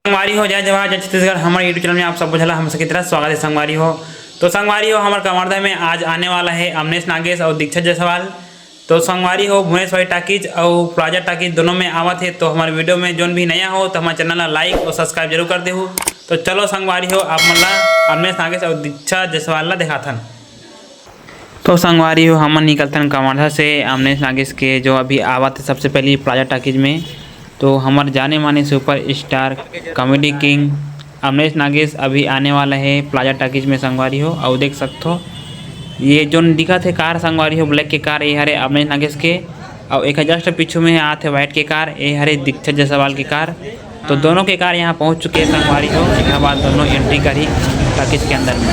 संगवारी हो जय जवाहर जय छत्तीसगढ़। हमारे यूट्यूब चैनल में आप सब बुझला हम सबकी तरह स्वागत है। संगवारी हो तो संगवारी हो हमारे कवर्धा में आज आने वाला है अमनेश नागेश और दीक्षित जायसवाल। तो संगवारी हो भुवनेश्वरी टाकीज और प्लाजा टाकीज दोनों में आवत है। तो हमारे वीडियो में जोन भी नया हो तो हमारे चैनल ला लाइक और सब्सक्राइब जरूर कर देहू। तो चलो संगवारी हो आप मन ला अमनेश नागेश और दीक्षित जायसवाल ला दिखाथन। तो संगवारी हो हम निकलतन कवर्धा से अमनेश नागेश के जो अभी आवत है सबसे पहले प्लाजा टाकीज में। तो हमारे जाने माने super star comedy king Amnesh Nagesh अभी आने वाला है प्लाजा टाकीज में संगवारी हो। और देख सकते हो ये जो दिखा थे कार संगवारी हो ब्लैक के कार ये हरे अमनेश नागेश के और एक जस्ट पीछू में आते व्हाइट के कार ये हरे दीक्षित जायसवाल की कार। तो दोनों के कार यहाँ पहुँच चुके हैं संगवारी हो। एक बाद दोनों एंट्री करी टाकीज के अंदर में।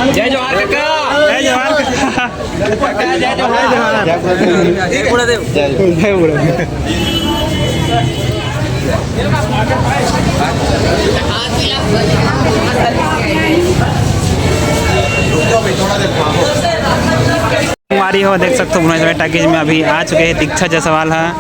जय जवाहर काका, जय जवाहर काका, जय जवाहर, जय बुढ़ादेव, जय बुढ़ादेव। हमारी हो देख सकते हो भुवनेश्वरी टाकीज में अभी आ चुके हैं दीक्षित जायसवाल है।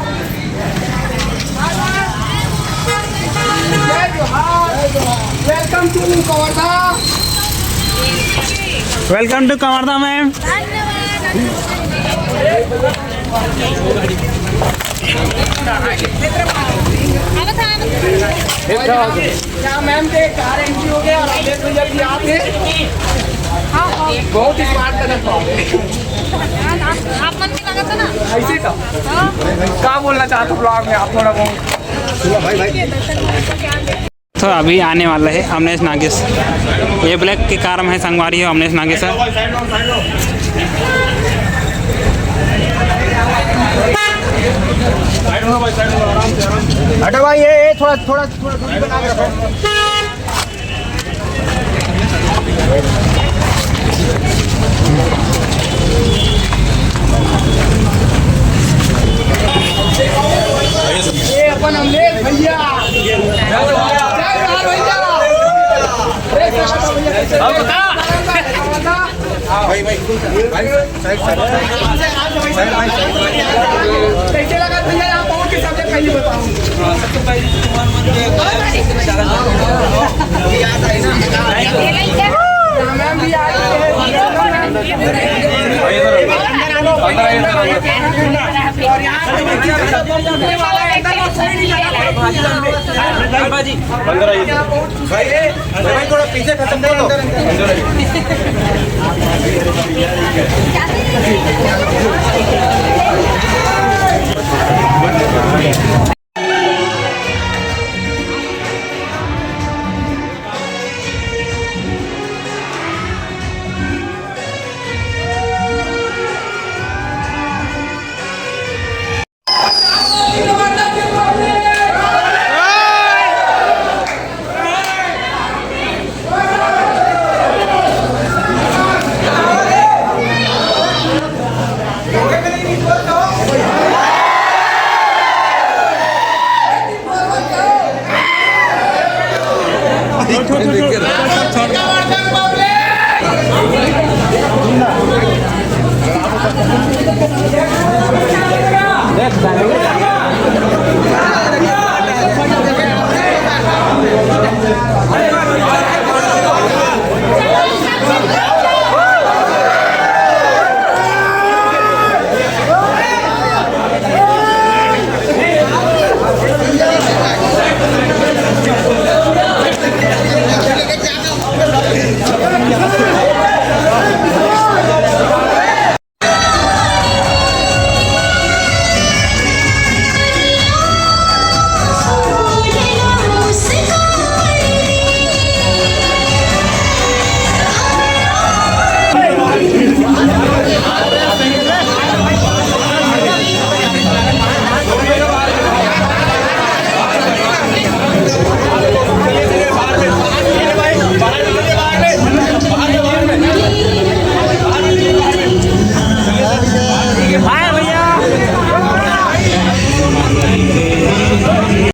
Welcome to Kawardha ma'am. क्या मैम के कार एंट्री हो गया और आप थे बहुत ही स्मार्ट कदम आप मन में लगा था ना ऐसे का क्या बोलना चाहते हो ब्लॉग में आप थोड़ा तो अभी आने वाला है अमनेश नागेश। ये ब्लैक के कार में है संगवारी हो अमनेश नागेश है। हटो भाई ये थोड़ा थोड़ा थोड़ा दूरी बना के रखो। ये अपन अमलेश भैया भाई भाई कैसे लगा भैया आप पहुंच के सबसे पहले बताओ। सबसे पहले याद आई ना मैम भी आई भाई थोड़ा पीछे खत्म करो। देख